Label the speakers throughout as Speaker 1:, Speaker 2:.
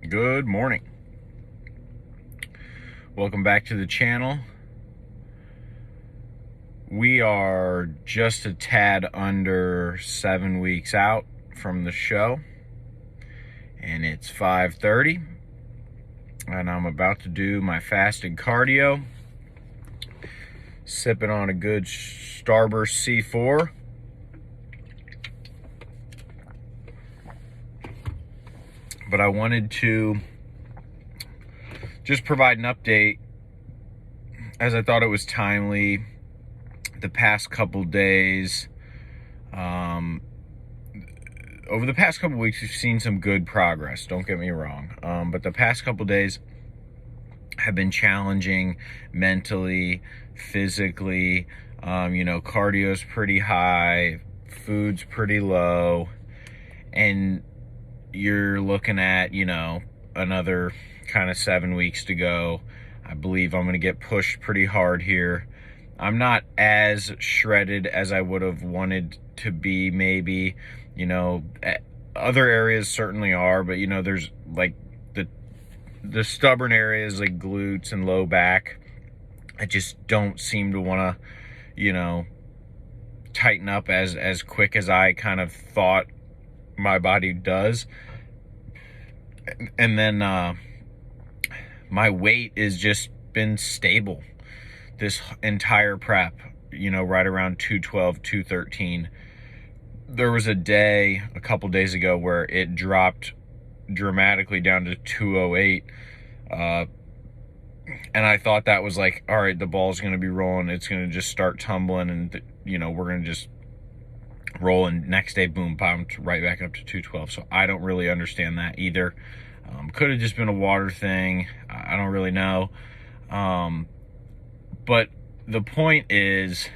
Speaker 1: Good morning. Welcome back to the channel. We are just a tad under 7 weeks out from the show, and it's 5:30, and I'm about to do my fasted cardio, sipping on a good Starburst C4. But I wanted to just provide an update, as I thought it was timely. The past couple days, over the past couple weeks, we've seen some good progress, don't get me wrong, but the past couple days have been challenging mentally, physically. Cardio's pretty high, food's pretty low, and you're looking at, another kind of 7 weeks to go. I believe I'm going to get pushed pretty hard here. I'm not as shredded as I would have wanted to be, maybe. Other areas certainly are, but, there's like the stubborn areas like glutes and low back. I just don't seem to want to, tighten up as quick as I kind of thought my body does. And then my weight has just been stable this entire prep, right around 212, 213. There was a couple days ago where it dropped dramatically down to 208. And I thought that was like, all right, the ball's going to be rolling. It's going to just start tumbling, and, we're going to just roll, and next day, boom, bumped right back up to 212. So I don't really understand that either. Could have just been a water thing. I don't really know. But the point is,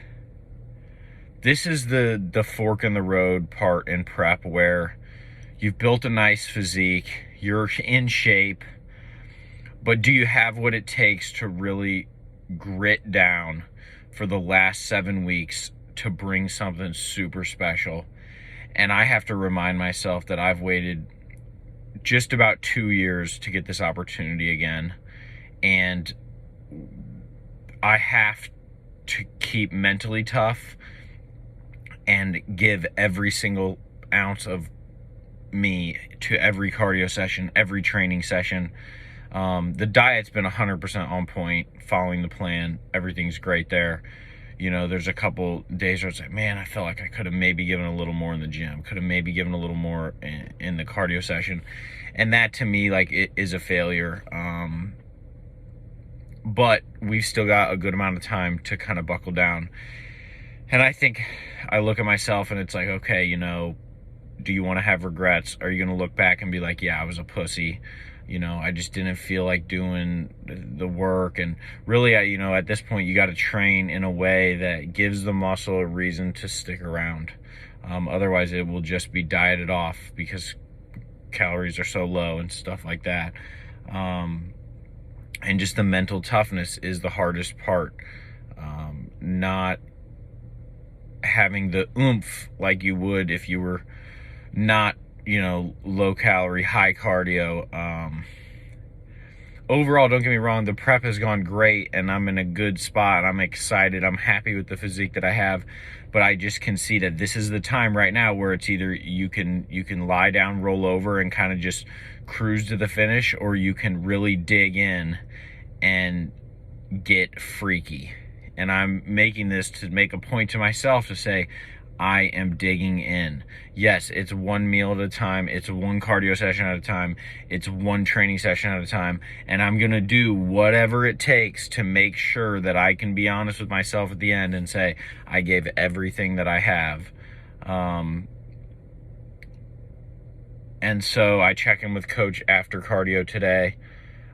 Speaker 1: this is the fork in the road part in prep, where you've built a nice physique, you're in shape, but do you have what it takes to really grit down for the last 7 weeks to bring something super special? And I have to remind myself that I've waited just about 2 years to get this opportunity again, and I have to keep mentally tough and give every single ounce of me to every cardio session, every training session. The diet's been 100% on point, following the plan. Everything's great there. There's a couple days where it's like, man, I felt like I could have maybe given a little more in the gym, could have maybe given a little more in the cardio session. And that, to me, like, it is a failure. But we've still got a good amount of time to kind of buckle down. And I think I look at myself and it's like, okay, do you want to have regrets? Are you going to look back and be like, yeah, I was a pussy? I just didn't feel like doing the work. And really, at this point, you got to train in a way that gives the muscle a reason to stick around. Otherwise, it will just be dieted off because calories are so low and stuff like that. And just the mental toughness is the hardest part. Not having the oomph like you would if you were not, low calorie, high cardio. Overall, don't get me wrong, the prep has gone great, and I'm in a good spot. I'm excited. I'm happy with the physique that I have, but I just can see that this is the time right now where it's either you can lie down, roll over, and kind of just cruise to the finish, or you can really dig in and get freaky. And I'm making this to make a point to myself to say, I am digging in. Yes, it's one meal at a time. It's one cardio session at a time. It's one training session at a time. And I'm going to do whatever it takes to make sure that I can be honest with myself at the end and say, I gave everything that I have. And so I check in with coach after cardio today.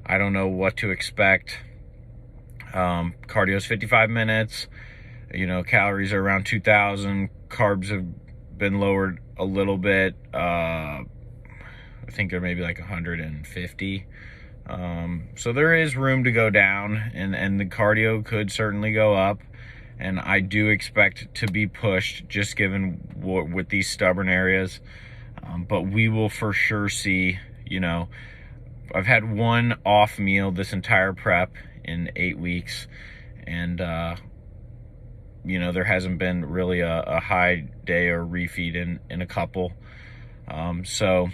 Speaker 1: I don't know what to expect. Cardio is 55 minutes. Calories are around 2,000. Carbs have been lowered a little bit. I think they're maybe like 150. So there is room to go down, and the cardio could certainly go up. And I do expect to be pushed, just given with these stubborn areas. But we will for sure see, I've had one off meal this entire prep in 8 weeks, and there hasn't been really a high day or refeed in a couple. So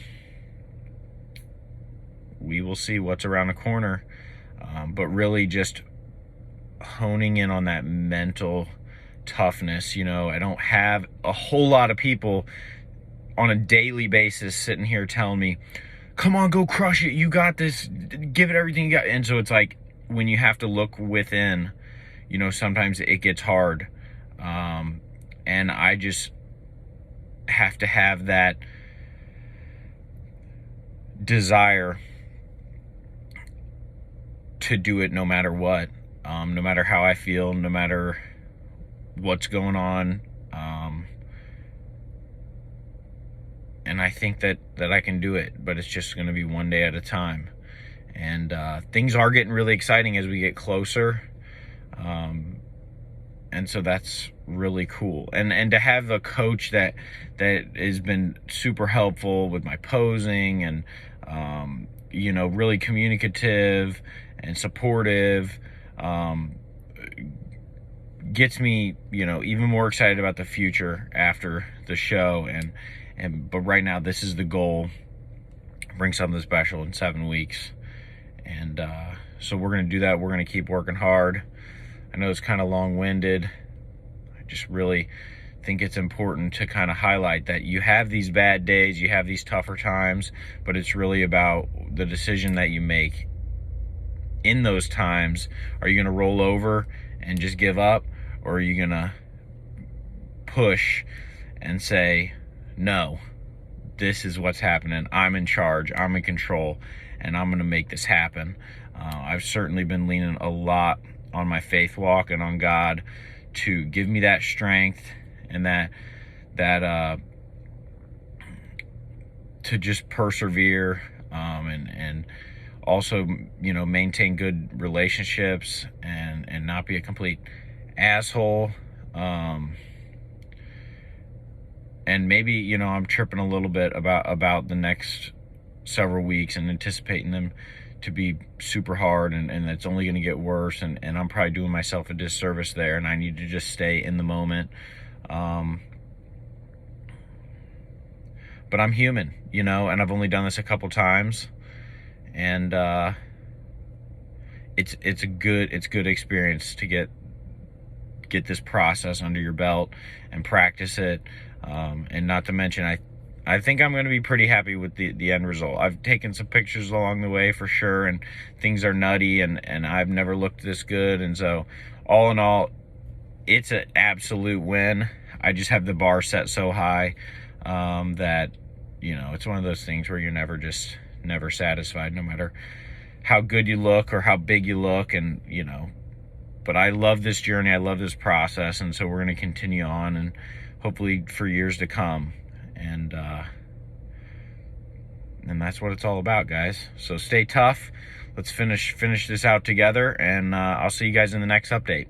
Speaker 1: we will see what's around the corner, but really just honing in on that mental toughness. I don't have a whole lot of people on a daily basis sitting here telling me, come on, go crush it, you got this, give it everything you got. And so it's like, when you have to look within, sometimes it gets hard, and I just have to have that desire to do it no matter what, no matter how I feel, no matter what's going on. And I think that I can do it, but it's just going to be one day at a time. And things are getting really exciting as we get closer. And so that's really cool. And to have a coach that has been super helpful with my posing, and really communicative and supportive, gets me even more excited about the future after the show. But right now, this is the goal: bring something special in 7 weeks. And so we're going to do that. We're going to keep working hard. I know it's kind of long-winded. I just really think it's important to kind of highlight that you have these bad days, you have these tougher times, but it's really about the decision that you make in those times. Are you going to roll over and just give up, or are you going to push and say, no, this is what's happening, I'm in charge, I'm in control, and I'm going to make this happen. I've certainly been leaning a lot on my faith walk and on God to give me that strength and that to just persevere, and also maintain good relationships and not be a complete asshole. And maybe I'm tripping a little bit about the next several weeks and anticipating them to be super hard, and it's only going to get worse, and I'm probably doing myself a disservice there, and I need to just stay in the moment. But I'm human, and I've only done this a couple times, and it's good experience to get this process under your belt and practice it, and not to mention, I think I'm going to be pretty happy with the end result. I've taken some pictures along the way for sure, and things are nutty, and I've never looked this good. And so all in all, it's an absolute win. I just have the bar set so high that, it's one of those things where you're never satisfied, no matter how good you look or how big you look. And, but I love this journey. I love this process. And so we're going to continue on, and hopefully for years to come. And that's what it's all about, guys. So stay tough. Let's finish this out together, and I'll see you guys in the next update.